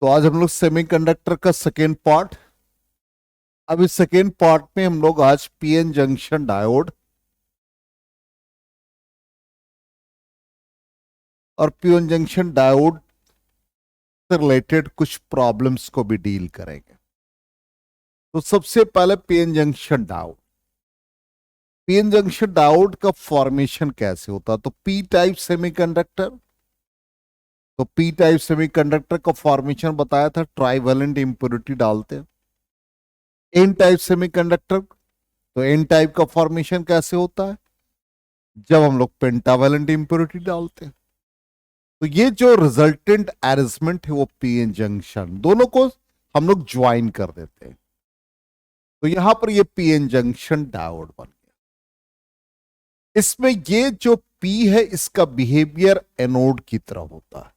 तो आज हम लोग सेमीकंडक्टर का सेकेंड पार्ट। अब इस सेकेंड पार्ट में हम लोग आज पीएन जंक्शन डायोड और पीएन जंक्शन डायोड से रिलेटेड कुछ प्रॉब्लम्स को भी डील करेंगे। तो सबसे पहले PN junction diode. PN junction diode का फॉर्मेशन कैसे होता है? तो पी टाइप सेमीकंडक्टर। तो पी टाइप सेमीकंडक्टर का फॉर्मेशन बताया था, ट्राइवेलेंट इंप्योरिटी डालते हैं। एन टाइप सेमीकंडक्टर, तो एन टाइप का फॉर्मेशन कैसे होता है? जब हम लोग पेंटावेलेंट इंप्योरिटी डालते हैं। तो ये जो रिजल्टेंट अरेंजमेंट है वो पीएन जंक्शन, दोनों को हम लोग ज्वाइन कर देते हैं। तो यहां पर ये पीएन जंक्शन डायोड बन गया। इसमें ये जो पी है इसका बिहेवियर एनोड की तरह होता है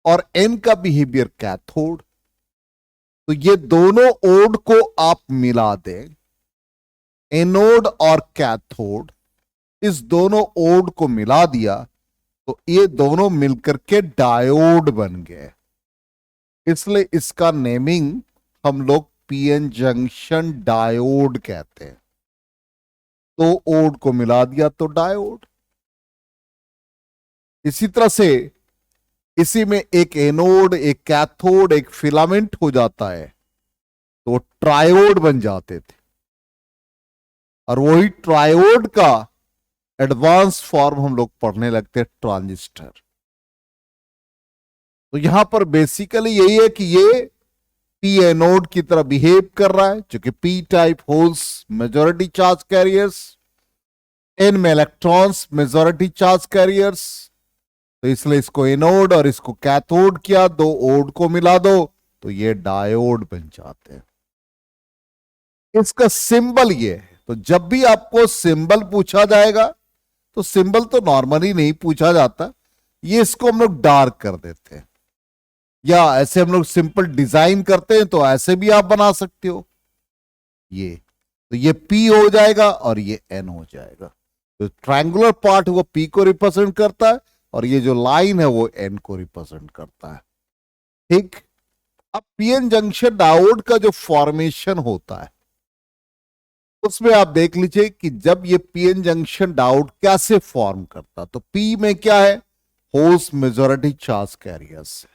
और एन का बिहेवियर कैथोड। तो ये दोनों ओड को आप मिला दें, एनोड और कैथोड, इस दोनों ओड को मिला दिया तो ये दोनों मिलकर के डायोड बन गए। इसलिए इसका नेमिंग हम लोग पीएन जंक्शन डायोड कहते हैं। तो ओड को मिला दिया तो डायोड। इसी तरह से इसी में एक एनोड, एक कैथोड, एक फिलामेंट हो जाता है तो ट्रायोड बन जाते थे। और वही ट्रायोड का एडवांस फॉर्म हम लोग पढ़ने लगते हैं, ट्रांजिस्टर। तो यहां पर बेसिकली यही है कि ये पी एनोड की तरह बिहेव कर रहा है, जो कि P type holes majority charge carriers, N में इलेक्ट्रॉन्स मेजॉरिटी चार्ज कैरियर्स। तो इसलिए इसको एनोड और इसको कैथोड किया, दो ओड को मिला दो तो ये डायोड बन जाते हैं। इसका सिंबल ये है। तो जब भी आपको सिंबल पूछा जाएगा तो सिंबल तो नॉर्मली नहीं पूछा जाता, ये इसको हम लोग डार्क कर देते हैं, या ऐसे हम लोग सिंपल डिजाइन करते हैं तो ऐसे भी आप बना सकते हो। ये तो ये P हो जाएगा और ये N हो जाएगा। तो ट्रायंगुलर पार्ट वो P को रिप्रेजेंट करता है और ये जो लाइन है वो N को रिप्रेजेंट करता है। ठीक। अब पीएन जंक्शन डायोड का जो फॉर्मेशन होता है उसमें आप देख लीजिए कि जब ये पीएन जंक्शन डायोड कैसे फॉर्म करता, तो P में क्या है? Holes majority charge carriers,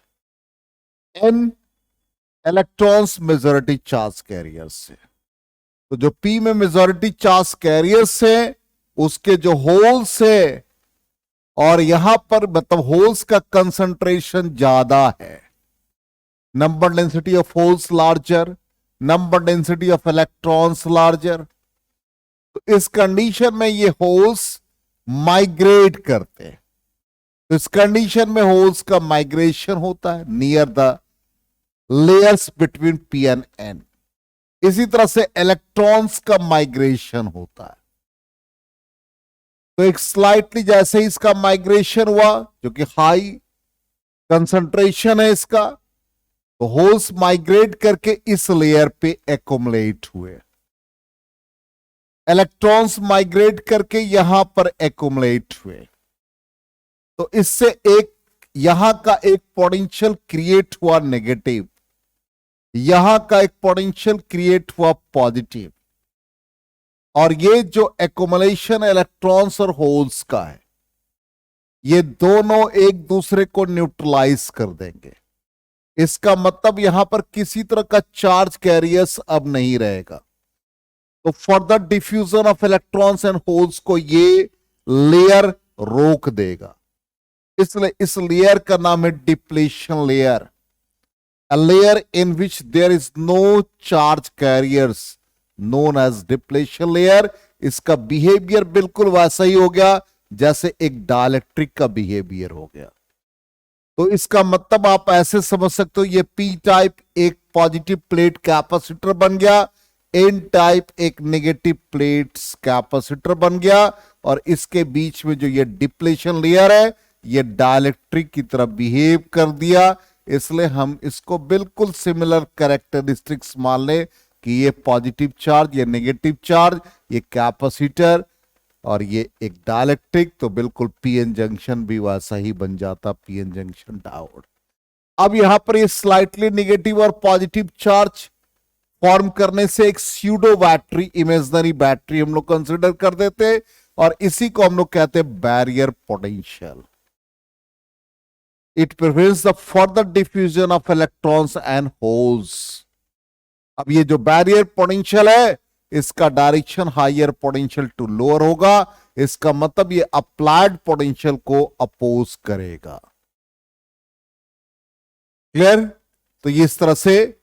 N electrons majority charge carriers से। तो जो P में मेजॉरिटी चार्ज कैरियर्स है उसके जो होल्स है, और यहां पर मतलब होल्स का कंसंट्रेशन ज्यादा है, number density of holes larger, number density of electrons larger. तो इस कंडीशन में ये होल्स माइग्रेट करते हैं। तो इस कंडीशन में होल्स का माइग्रेशन होता है near the layers between P and N. इसी तरह से इलेक्ट्रॉन्स का माइग्रेशन होता है। तो एक स्लाइटली जैसे ही इसका माइग्रेशन हुआ, जो कि हाई कंसंट्रेशन है इसका, तो होल्स माइग्रेट करके इस लेयर पे एकोमुलेट हुए, इलेक्ट्रॉन्स माइग्रेट करके यहां पर एकोमुलेट हुए। तो इससे एक यहां का एक पोटेंशियल क्रिएट हुआ नेगेटिव, यहां का एक पोटेंशियल क्रिएट हुआ पॉजिटिव, और ये जो एकोमुलेशन इलेक्ट्रॉन्स और होल्स का है ये दोनों एक दूसरे को न्यूट्रलाइज कर देंगे। इसका मतलब यहां पर किसी तरह का चार्ज कैरियर्स अब नहीं रहेगा। तो further diffusion of electrons and holes को ये लेयर रोक देगा। इसलिए इस लेयर का नाम है depletion layer, a layer in which there is no charge carriers known as depletion layer। इसका बिहेवियर बिल्कुल वैसा ही हो गया जैसे एक डाइलेक्ट्रिक का बिहेवियर हो गया। तो इसका मतलब आप ऐसे समझ सकते हो, ये पी टाइप एक पॉजिटिव प्लेट कैपेसिटर बन गया, एन टाइप एक नेगेटिव प्लेट कैपेसिटर बन गया, और इसके बीच में जो ये डिप्लेशन लेयर है ये डाइलेक्ट्रिक की तरह बिहेव कर दिया। इसलिए हम इसको बिल्कुल सिमिलर कैरेक्टरिस्टिक्स मान ले कि ये पॉजिटिव चार्ज, ये नेगेटिव चार्ज, ये कैपेसिटर और ये एक डाइलेक्ट्रिक। तो बिल्कुल पीएन जंक्शन भी वैसा ही बन जाता, पीएन जंक्शन डायोड। अब यहां पर ये स्लाइटली नेगेटिव और पॉजिटिव चार्ज फॉर्म करने से एक स्यूडो बैटरी, इमेजिनरी बैटरी हम लोग कंसिडर कर देते हैं, और इसी को हम लोग कहते हैं barrier potential. It prevents the further diffusion of electrons and holes. अब ये जो बैरियर पोटेंशियल है, इसका direction higher potential to lower होगा। इसका मतलब ये अप्लाइड पोटेंशियल को अपोज करेगा। क्लियर? तो ये इस तरह से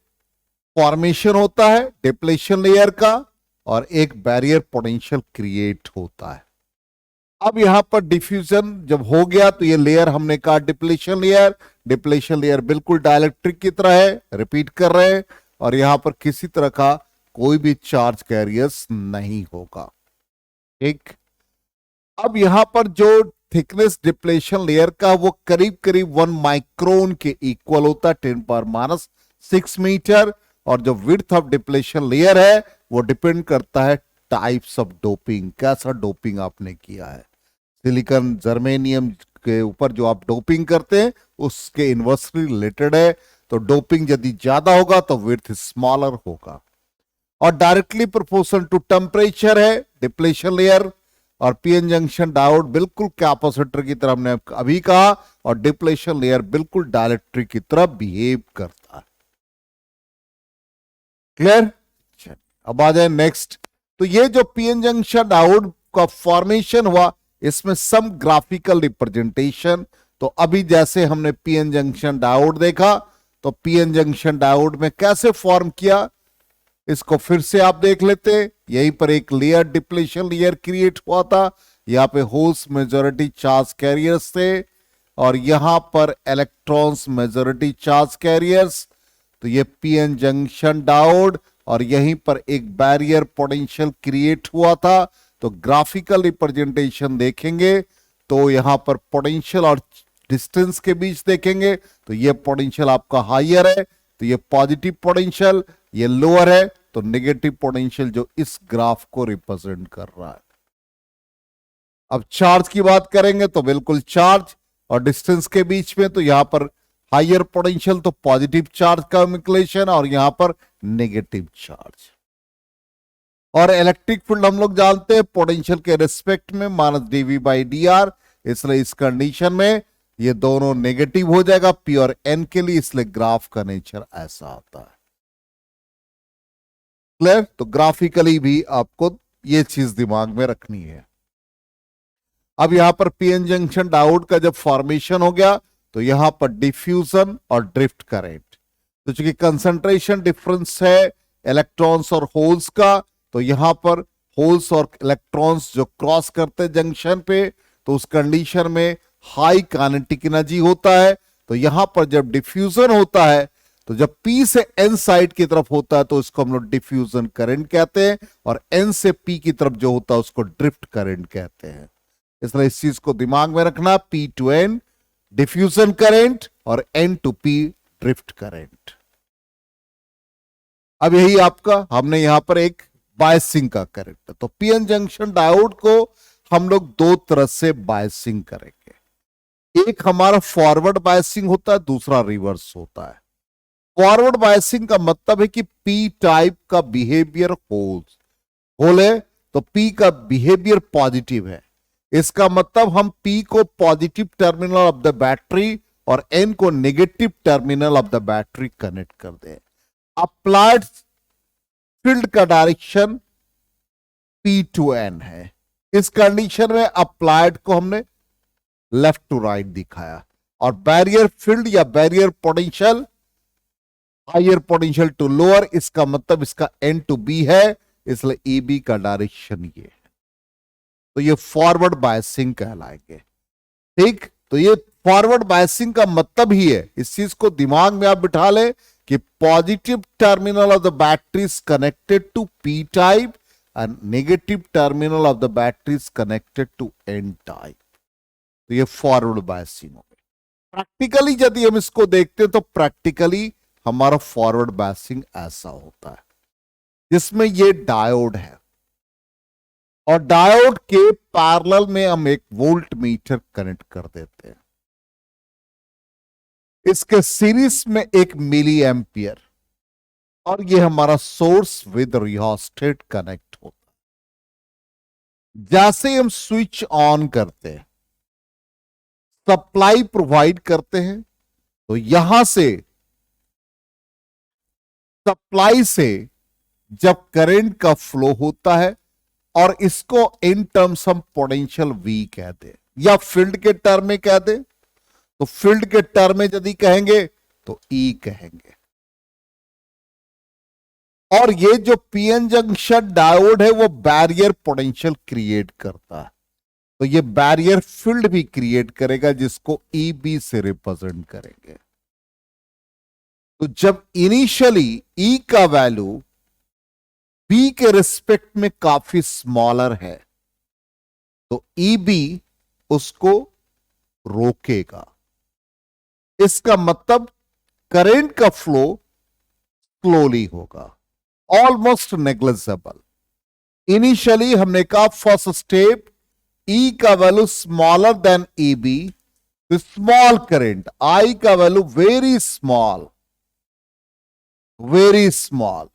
फॉर्मेशन होता है डिप्लेशन लेयर का, और एक बैरियर पोटेंशियल क्रिएट होता है। अब यहां पर डिफ्यूजन जब हो गया तो ये लेयर हमने कहा डिप्लेशन लेयर। डिप्लेशन लेयर बिल्कुल डाइलेक्ट्रिक की तरह है, रिपीट कर रहे हैं, और यहां पर किसी तरह का कोई भी चार्ज कैरियर्स नहीं होगा। ठीक। अब यहां पर जो थिकनेस डिप्लेशन लेयर का वो करीब करीब 1 माइक्रोन के इक्वल होता है, 10⁻⁶ मीटर। और जो विड्थ ऑफ डिप्लेशन लेयर है वो डिपेंड करता है टाइप्स ऑफ डोपिंग, कैसा डोपिंग आपने किया है। सिलिकॉन जर्मेनियम के ऊपर जो आप डोपिंग करते हैं उसके इन्वर्सली रिलेटेड है। तो डोपिंग यदि ज्यादा होगा तो विड्थ स्मॉलर होगा, और डायरेक्टली प्रोपोर्शनल टू टेम्परेचर है डिप्लेशन लेयर। और पीएन जंक्शन डायोड बिल्कुल कैपेसिटर की तरह हमने अभी कहा, और डिप्लेशन लेयर बिल्कुल डाइलेक्ट्रिक की तरह बिहेव करता है। क्लियर? अब आ जाए नेक्स्ट। तो ये जो पीएन जंक्शन डायोड का फॉर्मेशन हुआ, इसमें सम ग्राफिकल रिप्रेजेंटेशन। तो अभी जैसे हमने पीएन जंक्शन डायोड देखा, तो पीएन जंक्शन डायोड में कैसे फॉर्म किया, इसको फिर से आप देख लेते हैं। यहीं पर एक लेयर डिप्लेशन लेयर क्रिएट हुआ था, यहां पे होल्स मेजॉरिटी चार्ज कैरियर्स थे, और यहां पर इलेक्ट्रॉन्स मेजॉरिटी चार्ज कैरियर्स। तो ये पीएन जंक्शन डायोड, और यहीं पर एक बैरियर पोटेंशियल क्रिएट हुआ था। तो ग्राफिकल रिप्रेजेंटेशन देखेंगे तो यहां पर पोटेंशियल और डिस्टेंस के बीच देखेंगे तो ये पोटेंशियल आपका हायर है, तो ये पॉजिटिव पोटेंशियल, ये लोअर है तो नेगेटिव पोटेंशियल, जो इस ग्राफ को रिप्रेजेंट कर रहा है। अब चार्ज की बात करेंगे तो बिल्कुल चार्ज और डिस्टेंस के बीच में, तो यहां पर हायर पोटेंशियल तो पॉजिटिव चार्ज का कैलकुलेशन, और यहां पर नेगेटिव चार्ज। और इलेक्ट्रिक फील्ड हम लोग जानते हैं पोटेंशियल के रिस्पेक्ट में -dV/dr, इसलिए इस कंडीशन में ये दोनों नेगेटिव हो जाएगा पी और एन के लिए, इसलिए ग्राफ का नेचर ऐसा आता है। क्लियर? तो ग्राफिकली भी आपको ये चीज दिमाग में रखनी है। अब यहां पर पीएन जंक्शन डायोड का जब फॉर्मेशन हो गया तो यहां पर डिफ्यूजन और ड्रिफ्ट करेंट, तो चूंकि कंसंट्रेशन डिफरेंस है इलेक्ट्रॉन्स और होल्स का, तो यहां पर होल्स और इलेक्ट्रॉन्स जो क्रॉस करते हैं जंक्शन पे, तो उस कंडीशन में हाई काइनेटिक एनर्जी होता है। तो यहां पर जब डिफ्यूजन होता है, तो जब P से N साइड की तरफ होता है तो इसको हम लोग डिफ्यूजन करंट कहते हैं, और N से P की तरफ जो होता है उसको ड्रिफ्ट करंट कहते हैं। इसलिए इस चीज को दिमाग में रखना, P to N diffusion current और N to P drift current. अब यही आपका हमने यहां पर एक बायसिंग का करंट, तो पीएन जंक्शन डायोड को हम लोग दो तरह से बायसिंग करेंगे। एक हमारा फॉरवर्ड बायसिंग होता है, दूसरा रिवर्स होता है। फॉरवर्ड बायसिंग का मतलब है कि पी टाइप का बिहेवियर होल है, तो पी का बिहेवियर पॉजिटिव है, इसका मतलब हम पी को positive terminal of the battery और एन को negative terminal of the battery connect कर दें। अप्लाइड फील्ड का डायरेक्शन P to N है। इस कंडीशन में अप्लाइड को हमने लेफ्ट टू राइट दिखाया, और बैरियर फील्ड या barrier potential higher potential to lower, इसका मतलब इसका N to B है, इसलिए AB का डायरेक्शन ये है। तो ये फॉरवर्ड बायसिंग कहलाएंगे। ठीक, तो ये फॉरवर्ड बायसिंग का मतलब ही है, इस चीज को दिमाग में आप बिठा ले कि positive terminal of the battery is connected to P type and negative terminal of the battery is connected to N type। तो ये फॉरवर्ड बायसिंग हो गई। प्रैक्टिकली यदि हम इसको देखते हैं तो प्रैक्टिकली हमारा फॉरवर्ड बायसिंग ऐसा होता है, जिसमें ये डायोड है, और डायोड के पैरेलल में हम एक वोल्ट मीटर कनेक्ट कर देते हैं। इसके सीरीज में 1 मिली एम्पियर, और ये हमारा सोर्स विद रियोस्टेट कनेक्ट होता है। जैसे हम स्विच ऑन करते हैं, सप्लाई प्रोवाइड करते हैं, तो यहां से सप्लाई से जब करंट का फ्लो होता है, और इसको इन टर्म्स हम पोटेंशियल वी कहते हैं, या फील्ड के टर्म में कहते हैं, तो फील्ड के टर्म में यदि कहेंगे तो ई कहेंगे। और ये जो पीएन जंक्शन डायोड है वो बैरियर पोटेंशियल क्रिएट करता है, तो ये बैरियर फील्ड भी क्रिएट करेगा, जिसको ई बी से रिप्रेजेंट करेंगे। तो जब इनिशियली ई का वैल्यू बी के रिस्पेक्ट में काफी स्मॉलर है, तो ई बी उसको रोकेगा। इसका मतलब करंट का फ्लो स्लोली होगा, ऑलमोस्ट नेग्लिजिबल। इनिशियली हमने कहा फर्स्ट स्टेप, ई का value smaller than E B, small current, I का value very small, very small.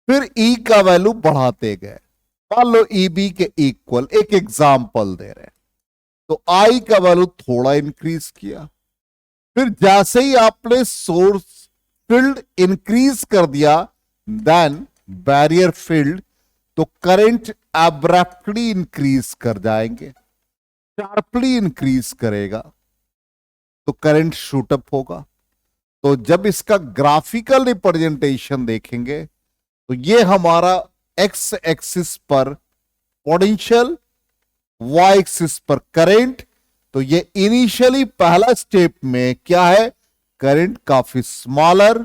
फिर ई का वैल्यू बढ़ाते गए, मान लो ई बी के इक्वल, एक एग्जाम्पल दे रहे हैं, तो आई का वैल्यू थोड़ा इंक्रीज किया। फिर जैसे ही आपने सोर्स फील्ड इंक्रीज कर दिया, देन बैरियर फील्ड, तो करंट एब्रप्टली इंक्रीज कर जाएंगे, शार्पली इंक्रीज करेगा, तो करंट शूट अप होगा। तो जब इसका ग्राफिकल रिप्रेजेंटेशन देखेंगे, तो ये हमारा एक्स एक्सिस पर पोटेंशियल, वाई एक्सिस पर करंट। तो ये इनिशियली पहला स्टेप में क्या है, करंट काफी स्मॉलर,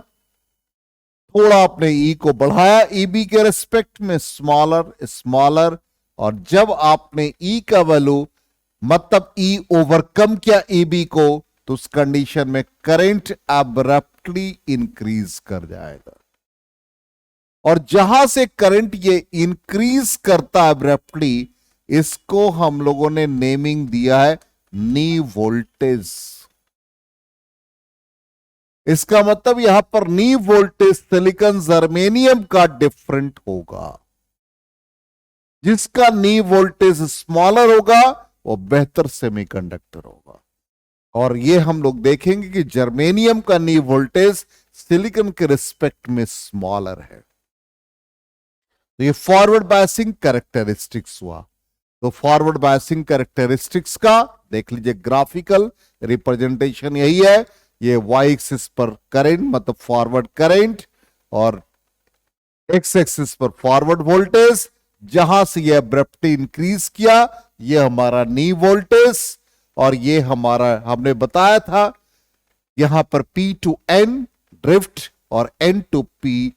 थोड़ा आपने ई को बढ़ाया ई बी के रेस्पेक्ट में, स्मॉलर स्मॉलर, और जब आपने ई का वैल्यू मतलब ई ओवरकम किया ई बी को, तो उस कंडीशन में करंट एब्रप्टली इंक्रीज कर जाएगा। और जहां से करंट ये इंक्रीज करता एब्रप्टली, इसको हम लोगों ने नेमिंग दिया है नी वोल्टेज। इसका मतलब यहां पर नी वोल्टेज सिलिकॉन जर्मेनियम का डिफरेंट होगा। जिसका नी वोल्टेज स्मॉलर होगा वो बेहतर सेमीकंडक्टर होगा। और ये हम लोग देखेंगे कि जर्मेनियम का नी वोल्टेज सिलिकॉन के रिस्पेक्ट में स्मॉलर है। तो ये फॉरवर्ड बायसिंग कैरेक्टरिस्टिक्स हुआ। तो फॉरवर्ड बायसिंग कैरेक्टरिस्टिक्स का देख लीजिए, ग्राफिकल रिप्रेजेंटेशन यही है। ये वाई एक्सिस पर करंट मतलब फॉरवर्ड करंट, और एक्स एक्सिस पर फॉरवर्ड वोल्टेज। जहां से ये अब्रप्टली इंक्रीज किया, ये हमारा नी वोल्टेज, और ये हमारा हमने बताया था यहां पर P टू N ड्रिफ्ट और N to P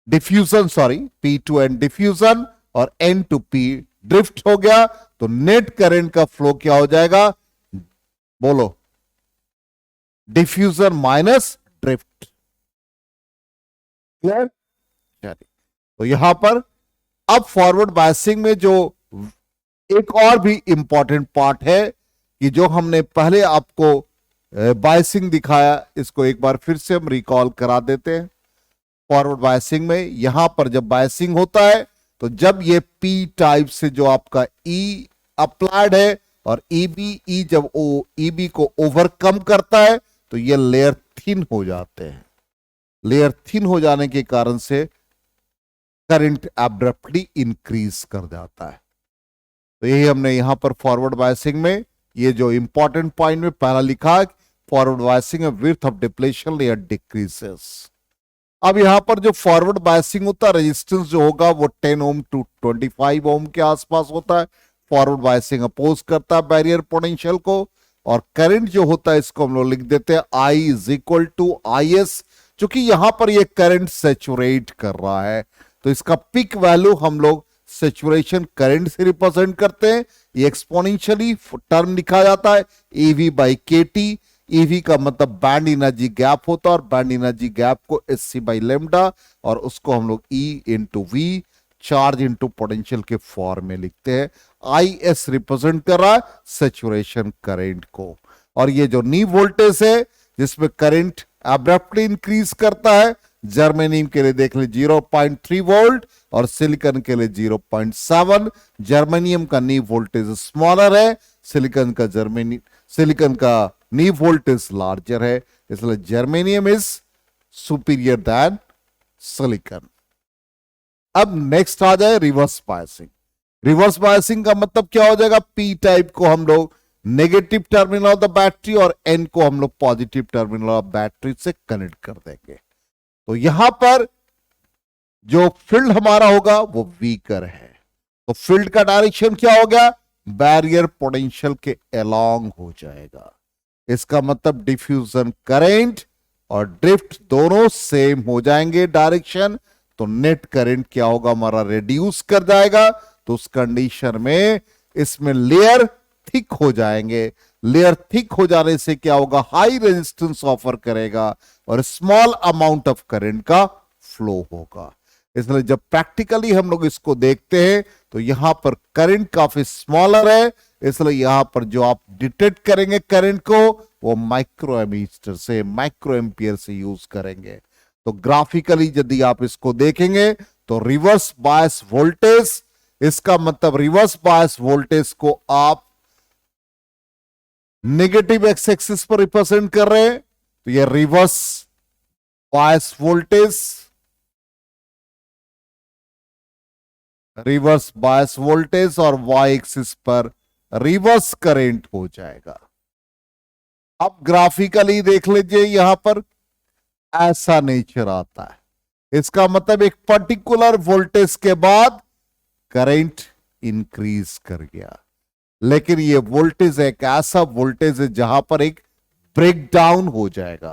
diffusion, sorry P to N diffusion और N टू P ड्रिफ्ट हो गया। तो नेट करंट का फ्लो क्या हो जाएगा, बोलो, डिफ्यूजन माइनस ड्रिफ्ट। क्लियर? तो यहां पर अब फॉरवर्ड बायसिंग में जो एक और भी इंपॉर्टेंट पार्ट है कि जो हमने पहले आपको बायसिंग दिखाया, इसको एक बार फिर से हम रिकॉल करा देते हैं। फॉरवर्ड बायसिंग में यहां पर जब बायसिंग होता है, तो जब ये पी टाइप से जो आपका ई अप्लाइड है और ई जब ई बी को ओवरकम करता है, तो ये लेयर थिन हो जाते हैं। लेयर थिन हो जाने के कारण से करंट एब्रप्टली इंक्रीज कर जाता है। तो यही हमने यहां पर फॉरवर्ड बायसिंग में ये जो इंपॉर्टेंट पॉइंट में पहला लिखा, फॉरवर्ड बायसिंग में width of depletion layer decreases. अब यहां पर जो फॉरवर्ड बायसिंग होता है, रेजिस्टेंस जो होगा वो 10 ओम टू 25 ओम के आसपास होता है। फॉरवर्ड बायसिंग अपोज करता है बैरियर पोटेंशियल को, और करंट जो होता है इसको हम लोग लिख देते हैं I is equal to IS, क्योंकि यहां पर ये करंट सेचुरेट कर रहा है, तो इसका पिक वैल्यू हम लोग सेचुरेशन करंट से रिप्रेजेंट करते हैं। ये एक्सपोनेंशियली टर्म लिखा जाता है EV बाई KT। EV का मतलब बैंड एनर्जी गैप होता है, और बैंड एनर्जी गैप को SC बाई लेमडा, और उसको हम लोग E into V, charge into potential के फॉर्म में लिखते हैं। IS रिप्रेजेंट कर रहा है सेचुरेशन करंट को, और ये जो नी वोल्टेज है जिसमें करंट अब्रप्टली इंक्रीज करता है, जर्मेनियम के लिए देख ले 0.3 वोल्ट और सिलिकॉन के लिए 0.7। जर्मेनियम का नी वोल्टेज स्मॉलर है, सिलिकॉन का नी वोल्टेज लार्जर है, इसलिए germanium is superior than silicon. अब नेक्स्ट आ जाए रिवर्स बायसिंग। रिवर्स बायसिंग का मतलब क्या हो जाएगा, पी टाइप को हम लोग negative terminal of the battery और एन को हम लोग पॉजिटिव टर्मिनल ऑफ बैटरी से कनेक्ट कर देंगे। तो यहां पर जो फील्ड हमारा होगा वो वीकर है, तो फील्ड का डायरेक्शन क्या हो गया, बैरियर पोटेंशियल के अलोंग हो जाएगा। इसका मतलब डिफ्यूजन करंट और ड्रिफ्ट दोनों सेम हो जाएंगे डायरेक्शन, तो नेट करंट क्या होगा हमारा, रिड्यूस कर जाएगा। तो उस कंडीशन में इसमें लेयर थिक हो जाएंगे, लेयर थिक हो जाने से क्या होगा, हाई रेजिस्टेंस ऑफर करेगा और स्मॉल अमाउंट ऑफ करंट का फ्लो होगा। इसलिए जब प्रैक्टिकली हम लोग इसको देखते हैं तो यहां पर करंट काफी स्मॉलर है, इसलिए यहां पर जो आप डिटेक्ट करेंगे करंट को वो माइक्रो एमीटर से, माइक्रो एम्पियर से यूज करेंगे। तो ग्राफिकली यदि आप इसको देखेंगे तो रिवर्स बायस वोल्टेज, इसका मतलब रिवर्स बायस वोल्टेज को आप नेगेटिव एक्स एक्सिस पर रिप्रेजेंट कर रहे हैं, तो ये reverse bias voltage, reverse bias voltage और वाई एक्सिस पर रिवर्स करंट हो जाएगा। अब ग्राफिकली देख लीजिए, यहां पर ऐसा नेचर आता है। इसका मतलब एक पर्टिकुलर वोल्टेज के बाद करंट इंक्रीज कर गया, लेकिन ये वोल्टेज एक ऐसा वोल्टेज है जहां पर एक ब्रेकडाउन हो जाएगा,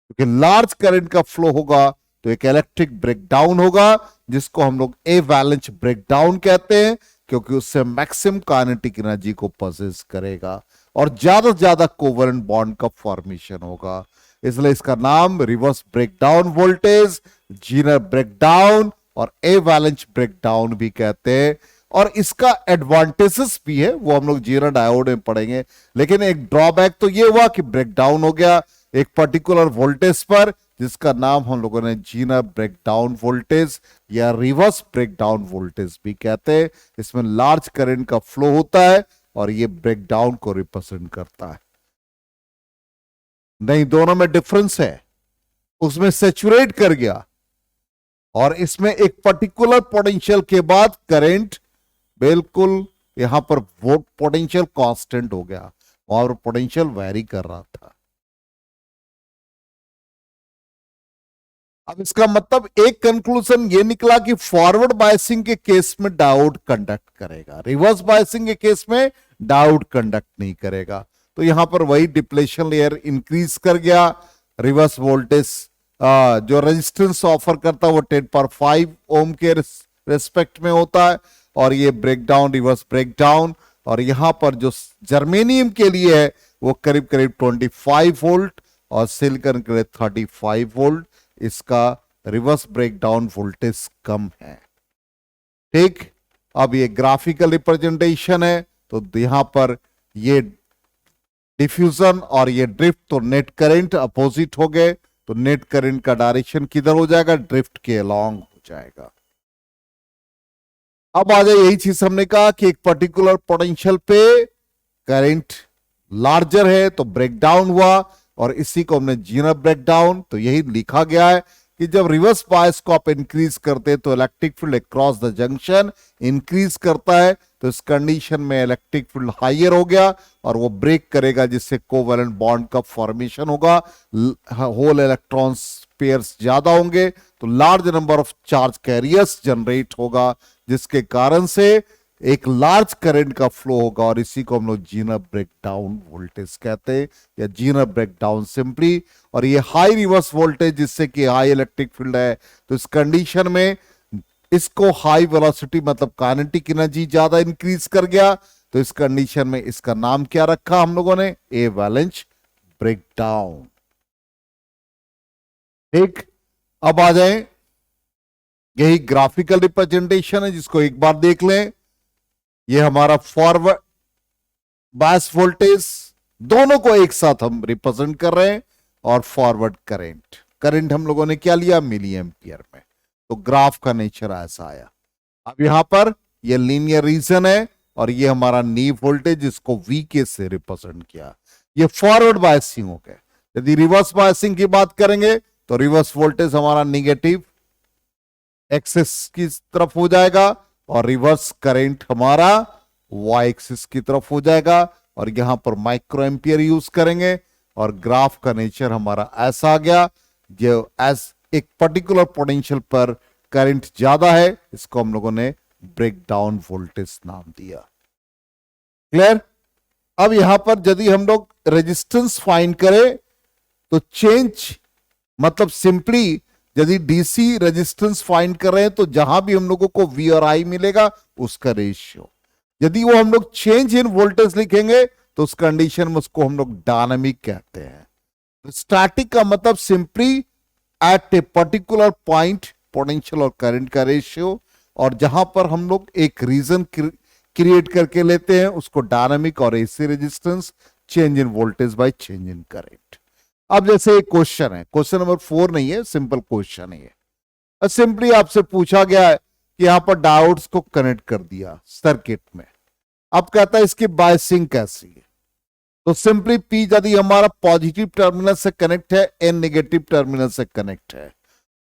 क्योंकि लार्ज करंट का फ्लो होगा तो एक इलेक्ट्रिक ब्रेकडाउन होगा, जिसको हम लोग ए वैलेंस ब्रेकडाउन कहते हैं, क्योंकि उससे मैक्सिमम काइनेटिक एनर्जी को पजेस करेगा और ज्यादा से ज्यादा कोवेलेंट बॉन्ड का फॉर्मेशन होगा। इसलिए इसका नाम reverse breakdown voltage, Zener breakdown और ए वैलेंस ब्रेकडाउन भी कहते हैं। और इसका एडवांटेजेस भी है, वो हम लोग जीनर डायोड में पढ़ेंगे। लेकिन एक ड्रॉबैक तो ये हुआ कि ब्रेकडाउन हो गया एक पर्टिकुलर वोल्टेज पर, जिसका नाम हम लोगों ने जीनर ब्रेकडाउन वोल्टेज या रिवर्स ब्रेकडाउन वोल्टेज भी कहते हैं। इसमें लार्ज करंट का फ्लो होता है और ये ब्रेकडाउन को रिप्रेजेंट करता है। नहीं, दोनों में डिफरेंस है, उसमें सैचुरेट कर गया और इसमें एक पर्टिकुलर पोटेंशियल के बाद करंट बिल्कुल यहां पर वो पोटेंशियल कांस्टेंट हो गया और पोटेंशियल वेरी कर रहा था। अब इसका मतलब एक कंक्लूजन ये निकला कि फॉरवर्ड बायसिंग के केस में डायोड कंडक्ट करेगा, रिवर्स बायसिंग के केस में डायोड कंडक्ट नहीं करेगा। तो यहां पर वही डिप्लेशन लेयर इंक्रीज कर गया, रिवर्स वोल्टेज जो रेजिस्टेंस ऑफर करता है वो 10⁵ ओम के रेस्पेक्ट में होता है, और ये ब्रेकडाउन रिवर्स ब्रेकडाउन, और यहां पर जो जर्मेनियम के लिए है वो करीब करीब 25 वोल्ट और सिलिकॉन के लिए 35 वोल्ट। इसका रिवर्स ब्रेकडाउन वोल्टेज कम है। ठीक, अब ये ग्राफिकल रिप्रेजेंटेशन है, तो यहां पर ये डिफ्यूजन और ये ड्रिफ्ट, तो नेट करंट अपोजिट हो गए, तो नेट करंट का डायरेक्शन किधर हो जाएगा, ड्रिफ्ट के अलोंग हो जाएगा। अब आ जाए, यही चीज हमने कहा कि एक पर्टिकुलर पोटेंशियल पे करंट लार्जर है तो ब्रेकडाउन हुआ, और इसी को हमने जीनर ब्रेकडाउन, तो यही लिखा गया है कि जब रिवर्स बायस को आप इंक्रीज करते हैं तो electric field across the junction increase करता है, तो इस कंडीशन में इलेक्ट्रिक फील्ड हायर हो गया और वो ब्रेक करेगा, जिससे कोवेलेंट बॉन्ड का फॉर्मेशन होगा, होल इलेक्ट्रॉन्स पेयर्स ज्यादा होंगे तो large number of charge carriers generate होगा, जिसके कारण से एक लार्ज करंट का फ्लो होगा, और इसी को हम लोग जीनर ब्रेकडाउन वोल्टेज कहते हैं या जीनर ब्रेकडाउन सिंपली। और ये हाई रिवर्स वोल्टेज, जिससे कि हाई इलेक्ट्रिक फील्ड है, तो इस कंडीशन में इसको हाई वेलोसिटी मतलब काइनेटिक एनर्जी ज्यादा इंक्रीज कर गया, तो इस कंडीशन में इसका नाम क्या रखा हम लोगों ने, ए वैलेंस ब्रेकडाउन। ठीक, अब आ जाए, यही ग्राफिकल रिप्रेजेंटेशन है जिसको एक बार देख लें। ये हमारा फॉरवर्ड बायस वोल्टेज दोनों को एक साथ हम रिप्रेजेंट कर रहे हैं। और फॉरवर्ड करंट, करंट हम लोगों ने क्या लिया, मिली एम्पियर में। तो ग्राफ का नेचर ऐसा आया। अब यहां पर ये लीनियर रीजन है और ये हमारा नी वोल्टेज, जिसको वीके से रिप्रेजेंट किया। ये फॉरवर्ड बायसिंग हो गया। यदि रिवर्स बायसिंग की बात करेंगे तो रिवर्स वोल्टेज हमारा निगेटिव एक्सिस की तरफ हो जाएगा और रिवर्स करंट हमारा वाई एक्सिस की तरफ हो जाएगा। और यहां पर माइक्रो एम्पियर यूज करेंगे और ग्राफ का नेचर हमारा ऐसा आ गया, जो एज एक पर्टिकुलर पोटेंशियल पर करंट ज्यादा है, इसको हम लोगों ने ब्रेक डाउन वोल्टेज नाम दिया। क्लियर। अब यहां पर यदि हम लोग रेजिस्टेंस फाइंड करें तो चेंज मतलब सिंपली यदि डीसी रेजिस्टेंस फाइंड कर रहे हैं तो जहां भी हम लोगों को वी और आई मिलेगा उसका रेशियो, यदि वो हम लोग चेंज इन वोल्टेज लिखेंगे तो उस कंडीशन में उसको हम लोग डायनामिक कहते हैं। स्टैटिक का मतलब simply at a particular point potential और करंट का रेशियो, और जहां पर हम लोग एक रीजन क्रिएट करके लेते हैं उसको डायनामिक और AC resistance, change in voltage by change in current. अब जैसे एक क्वेश्चन है, क्वेश्चन नंबर 4 नहीं है, सिंपल क्वेश्चन है ये। सिंपली आपसे पूछा गया है कि यहां पर डायोड्स को कनेक्ट कर दिया सर्किट में। अब कहता है इसकी बायसिंग कैसी है, तो सिंपली पी यदि हमारा पॉजिटिव टर्मिनल से कनेक्ट है, एन नेगेटिव टर्मिनल से कनेक्ट है,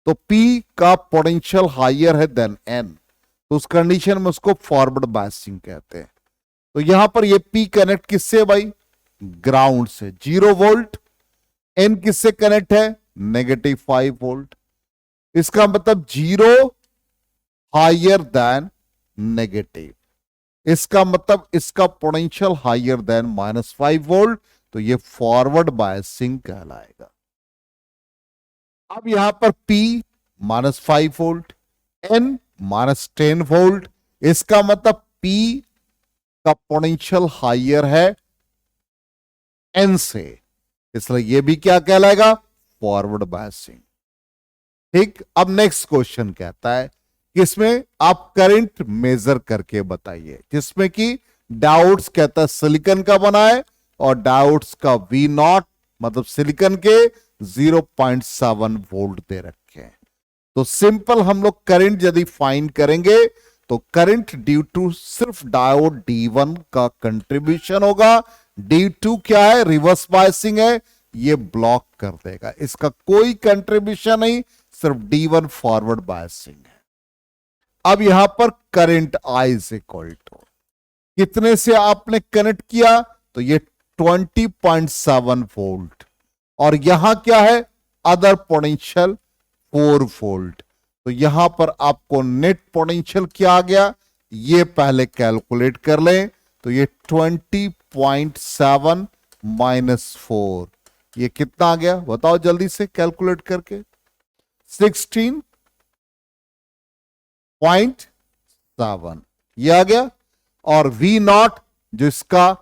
तो पी का पोटेंशियल हायर है देन एन, तो उस कंडीशन में उसको फॉरवर्ड बायसिंग कहते हैं। तो यहां पर ये पी कनेक्ट किससे भाई, ग्राउंड से 0 वोल्ट, एन किससे कनेक्ट है, नेगेटिव 5 वोल्ट। इसका मतलब 0 हायर देन नेगेटिव, इसका मतलब इसका पोटेंशियल हायर देन -5 वोल्ट, तो ये फॉरवर्ड बायसिंग कहलाएगा। अब यहां पर P -5 वोल्ट, N -10 वोल्ट, इसका मतलब P का पोटेंशियल हायर है N से, इसलिए ये भी क्या कहलाएगा, फॉरवर्ड बायसिंग। ठीक। अब नेक्स्ट क्वेश्चन कहता है कि इसमें आप करंट मेजर करके बताइए, जिसमें कि डायोड्स कहता है सिलिकॉन का बना है और डायोड्स का V0 मतलब सिलिकॉन के 0.7 वोल्ट दे रखे हैं। तो सिंपल हम लोग करंट यदि फाइंड करेंगे तो करंट ड्यू टू सिर्फ डायोड D1 का कंट्रीब्यूशन होगा। D2 क्या है, रिवर्स बायसिंग है, ये ब्लॉक कर देगा, इसका कोई कंट्रीब्यूशन नहीं, सिर्फ D1 फॉरवर्ड बायसिंग है। अब यहां पर current I is equal to कितने से आपने कनेक्ट किया, तो ये 20.7 वोल्ट, और यहां क्या है, अदर पोटेंशियल 4 वोल्ट। तो यहां पर आपको नेट पोटेंशियल क्या आ गया, ये पहले कैलकुलेट कर लें। तो ये 20.7 -4, ये कितना आ गया बताओ जल्दी से कैलकुलेट करके, 16.7 ये आ गया। और V0 जो इसका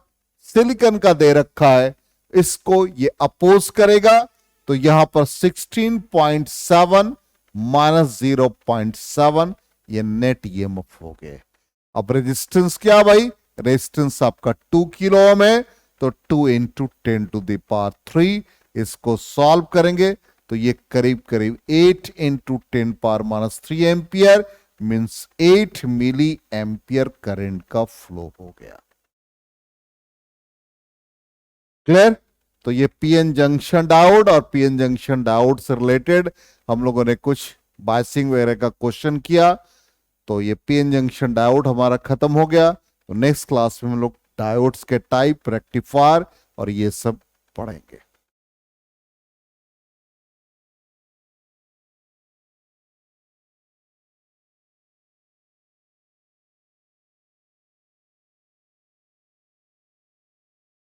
सिलिकॉन का दे रखा है, इसको ये अपोज करेगा, तो यहां पर 16.7 -0.7 ये नेट ईएमएफ हो गए। अब रेजिस्टेंस क्या भाई, रेजिस्टेंस आपका 2 किलो ओम है, तो 2 × 10⁻³ इसको सॉल्व करेंगे तो ये करीब करीब 8 × 10⁻³ ampere means 8 milli ampere current का फ्लो हो गया। क्लियर। तो ये पीएन जंक्शन डायोड और पीएन जंक्शन डायोड से रिलेटेड हम लोगों ने कुछ बायसिंग वगैरह का क्वेश्चन किया। तो ये पीएन जंक्शन डायोड हमारा खत्म हो गया। तो नेक्स्ट क्लास में हम लोग डायोड्स के टाइप, रेक्टिफायर और ये सब पढ़ेंगे।